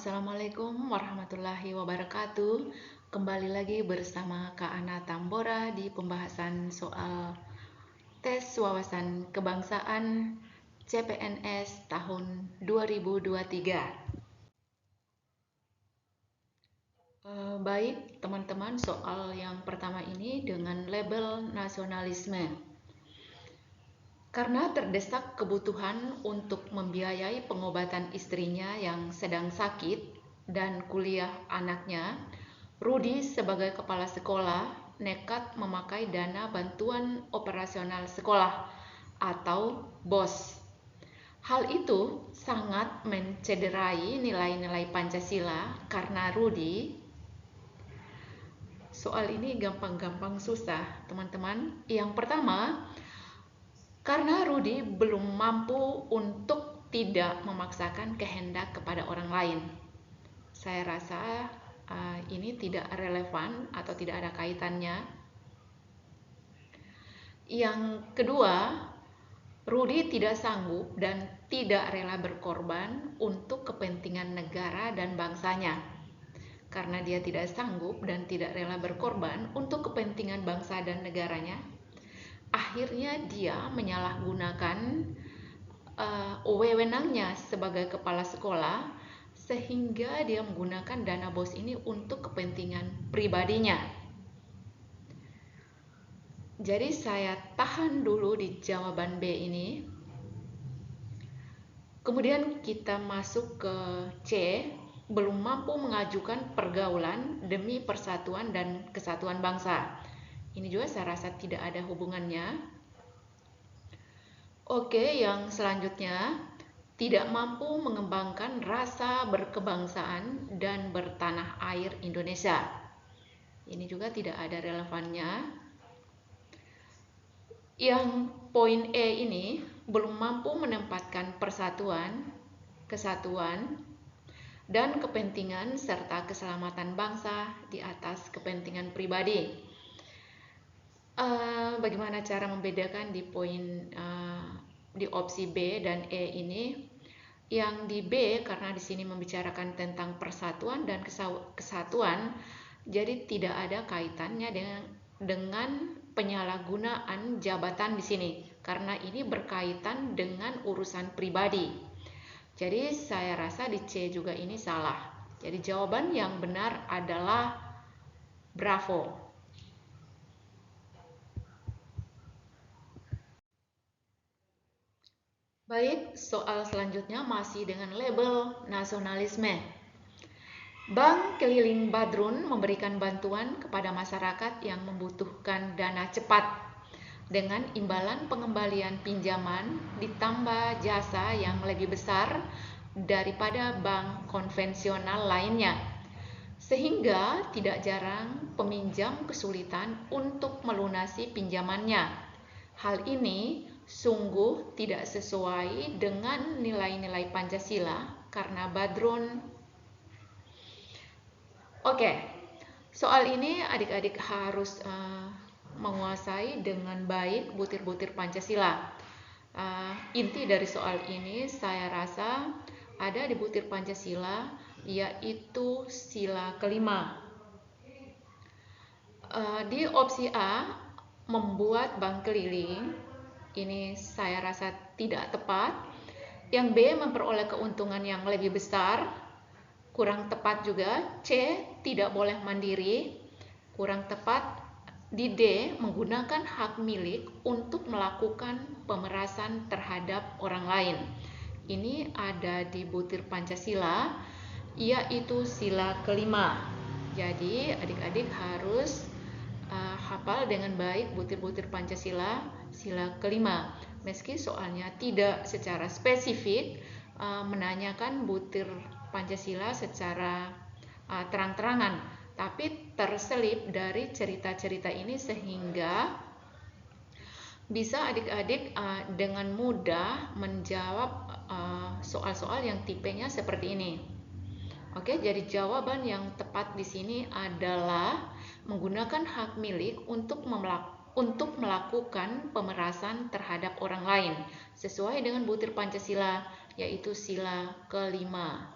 Assalamualaikum warahmatullahi wabarakatuh. Kembali lagi bersama Kak Ana Tambora di pembahasan soal tes wawasan kebangsaan CPNS tahun 2023. Baik teman-teman, soal yang pertama ini dengan label nasionalisme. Karena terdesak kebutuhan untuk membiayai pengobatan istrinya yang sedang sakit dan kuliah anaknya, Rudi sebagai kepala sekolah nekat memakai dana bantuan operasional sekolah atau BOS. Hal itu sangat mencederai nilai-nilai Pancasila karena Rudi, soal ini gampang-gampang susah teman-teman. Yang pertama, karena Rudi belum mampu untuk tidak memaksakan kehendak kepada orang lain. Saya rasa ini tidak relevan atau tidak ada kaitannya. Yang kedua, Rudi tidak sanggup dan tidak rela berkorban untuk kepentingan negara dan bangsanya. Karena dia tidak sanggup dan tidak rela berkorban untuk kepentingan bangsa dan negaranya, akhirnya dia menyalahgunakan wewenangnya sebagai kepala sekolah sehingga dia menggunakan dana BOS ini untuk kepentingan pribadinya. Jadi saya tahan dulu di jawaban B ini. Kemudian kita masuk ke C, belum mampu mengajukan pergaulan demi persatuan dan kesatuan bangsa. Ini juga saya rasa tidak ada hubungannya. Oke, yang selanjutnya, tidak mampu mengembangkan rasa berkebangsaan dan bertanah air Indonesia. Ini juga tidak ada relevannya. Yang poin E ini belum mampu menempatkan persatuan, kesatuan, dan kepentingan serta keselamatan bangsa di atas kepentingan pribadi. Bagaimana cara membedakan di poin di opsi B dan E ini? Yang di B, karena di sini membicarakan tentang persatuan dan kesatuan, jadi tidak ada kaitannya dengan penyalahgunaan jabatan di sini, karena ini berkaitan dengan urusan pribadi. Jadi saya rasa di C juga ini salah. Jadi jawaban yang benar adalah bravo. Baik, soal selanjutnya masih dengan label nasionalisme. Bank Keliling Badrun memberikan bantuan kepada masyarakat yang membutuhkan dana cepat dengan imbalan pengembalian pinjaman ditambah jasa yang lebih besar daripada bank konvensional lainnya. Sehingga tidak jarang peminjam kesulitan untuk melunasi pinjamannya. Hal ini sungguh tidak sesuai dengan nilai-nilai Pancasila karena Badrun. Oke, soal ini adik-adik harus menguasai dengan baik butir-butir Pancasila. Inti dari soal ini saya rasa ada di butir Pancasila, yaitu sila kelima. Di opsi A, membuat bank keliling, ini saya rasa tidak tepat. Yang B, memperoleh keuntungan yang lebih besar, kurang tepat juga. C, tidak boleh mandiri, kurang tepat. Di D, menggunakan hak milik untuk melakukan pemerasan terhadap orang lain. Ini ada di butir Pancasila, yaitu sila kelima. Jadi adik-adik harus hafal dengan baik butir-butir Pancasila sila kelima. Meski soalnya tidak secara spesifik menanyakan butir Pancasila secara terang-terangan, tapi terselip dari cerita-cerita ini sehingga bisa adik-adik dengan mudah menjawab soal-soal yang tipenya seperti ini. Oke, jadi jawaban yang tepat di sini adalah menggunakan hak milik untuk melakukan pemerasan terhadap orang lain sesuai dengan butir Pancasila, yaitu sila kelima.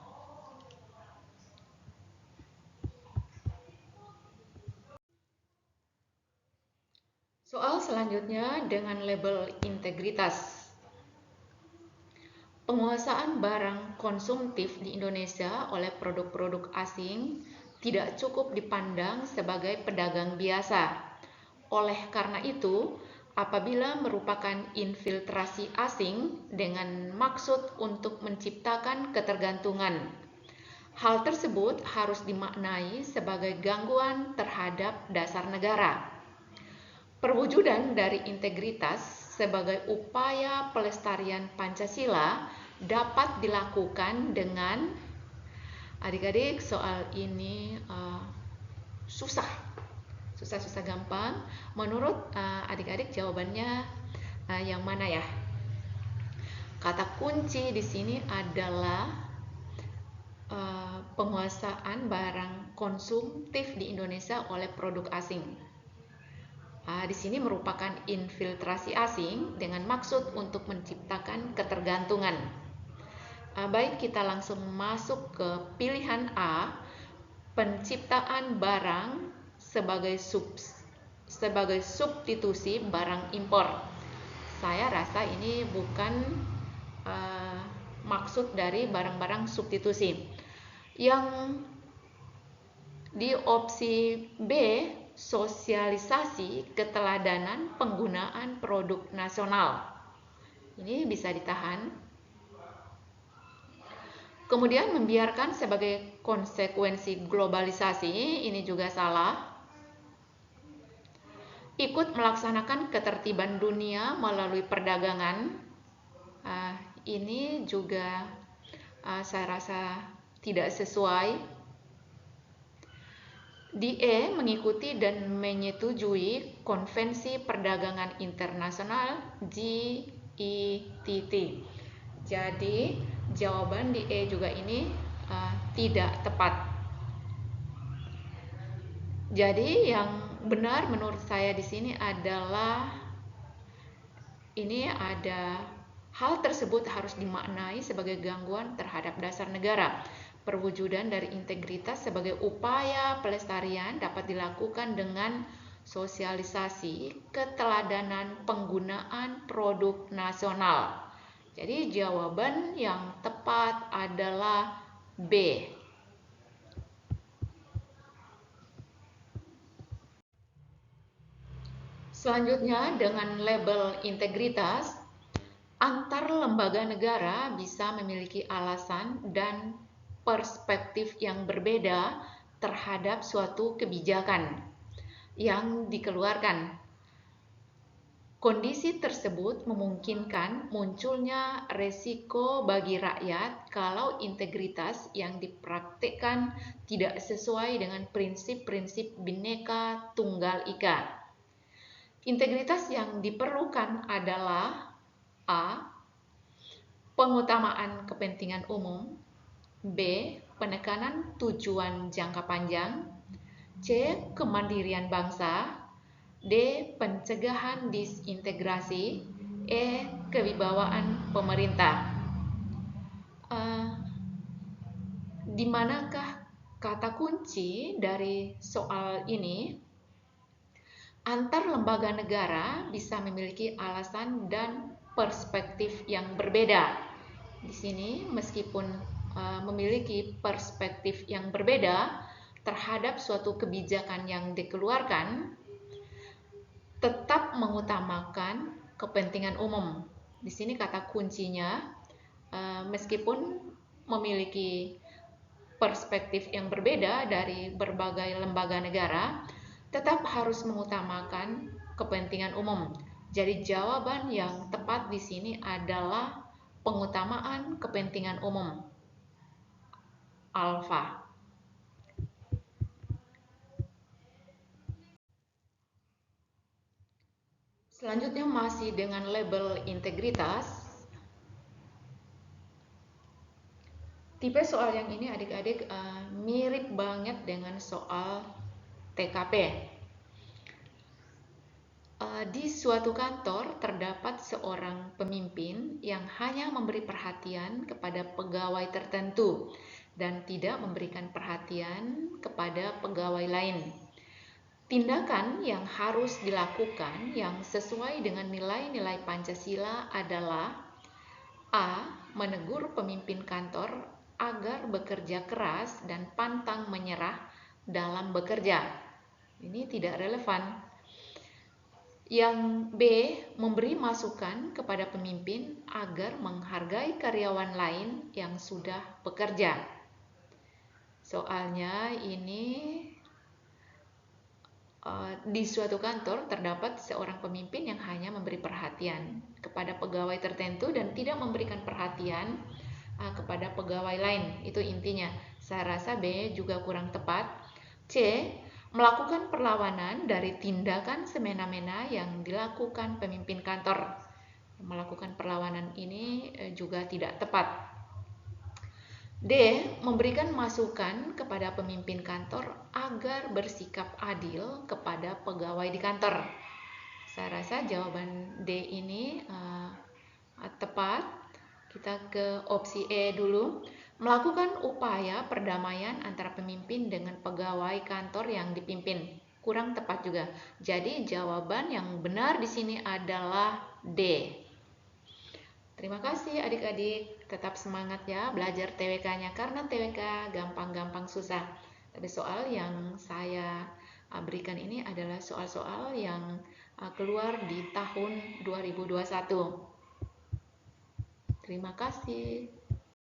Soal selanjutnya dengan label integritas. Penguasaan barang konsumtif di Indonesia oleh produk-produk asing tidak cukup dipandang sebagai pedagang biasa. Oleh karena itu, apabila merupakan infiltrasi asing dengan maksud untuk menciptakan ketergantungan, hal tersebut harus dimaknai sebagai gangguan terhadap dasar negara. Perwujudan dari integritas sebagai upaya pelestarian Pancasila dapat dilakukan dengan, adik-adik, soal ini susah gampang. Menurut adik-adik jawabannya yang mana ya? Kata kunci di sini adalah penguasaan barang konsumtif di Indonesia oleh produk asing. Di sini merupakan infiltrasi asing dengan maksud untuk menciptakan ketergantungan. Baik, kita langsung masuk ke pilihan A, penciptaan barang sebagai substitusi barang impor. Saya rasa ini bukan maksud dari barang-barang substitusi. Yang di opsi B, sosialisasi keteladanan penggunaan produk nasional. Ini bisa ditahan. Kemudian membiarkan sebagai konsekuensi globalisasi, ini juga salah. Ikut melaksanakan ketertiban dunia melalui perdagangan, ini juga saya rasa tidak sesuai. Di E, mengikuti dan menyetujui Konvensi Perdagangan Internasional GITT. Jadi jawaban di E juga ini tidak tepat. Jadi yang benar menurut saya di sini adalah ini ada hal tersebut harus dimaknai sebagai gangguan terhadap dasar negara. Perwujudan dari integritas sebagai upaya pelestarian dapat dilakukan dengan sosialisasi keteladanan penggunaan produk nasional. Jadi jawaban yang tepat adalah B. Selanjutnya dengan label integritas, antar lembaga negara bisa memiliki alasan dan perspektif yang berbeda terhadap suatu kebijakan yang dikeluarkan. Kondisi tersebut memungkinkan munculnya resiko bagi rakyat kalau integritas yang dipraktikkan tidak sesuai dengan prinsip-prinsip Bhinneka Tunggal Ika. Integritas yang diperlukan adalah A, pengutamaan kepentingan umum, B, penekanan tujuan jangka panjang, C, kemandirian bangsa, D, pencegahan disintegrasi, E, kewibawaan pemerintah. Di manakah kata kunci dari soal ini? Antar lembaga negara bisa memiliki alasan dan perspektif yang berbeda. Di sini meskipun memiliki perspektif yang berbeda terhadap suatu kebijakan yang dikeluarkan, tetap mengutamakan kepentingan umum. Di sini kata kuncinya, meskipun memiliki perspektif yang berbeda dari berbagai lembaga negara, tetap harus mengutamakan kepentingan umum. Jadi jawaban yang tepat di sini adalah pengutamaan kepentingan umum. Alfa. Selanjutnya masih dengan label integritas. Tipe soal yang ini adik-adik mirip banget dengan soal TKP. Di suatu kantor terdapat seorang pemimpin yang hanya memberi perhatian kepada pegawai tertentu dan tidak memberikan perhatian kepada pegawai lain. Tindakan yang harus dilakukan yang sesuai dengan nilai-nilai Pancasila adalah A. Menegur pemimpin kantor agar bekerja keras dan pantang menyerah dalam bekerja. Ini tidak relevan. Yang B. Memberi masukan kepada pemimpin agar menghargai karyawan lain yang sudah bekerja. Soalnya ini di suatu kantor terdapat seorang pemimpin yang hanya memberi perhatian kepada pegawai tertentu dan tidak memberikan perhatian kepada pegawai lain. Itu intinya. Saya rasa B juga kurang tepat. C. Melakukan perlawanan dari tindakan semena-mena yang dilakukan pemimpin kantor. Melakukan perlawanan ini juga tidak tepat. D. Memberikan masukan kepada pemimpin kantor agar bersikap adil kepada pegawai di kantor. Saya rasa jawaban D ini tepat. Kita ke opsi E dulu. Melakukan upaya perdamaian antara pemimpin dengan pegawai kantor yang dipimpin. Kurang tepat juga. Jadi jawaban yang benar di sini adalah D. Terima kasih adik-adik, tetap semangat ya belajar TWK-nya karena TWK gampang-gampang susah. Tapi soal yang saya berikan ini adalah soal-soal yang keluar di tahun 2021. Terima kasih.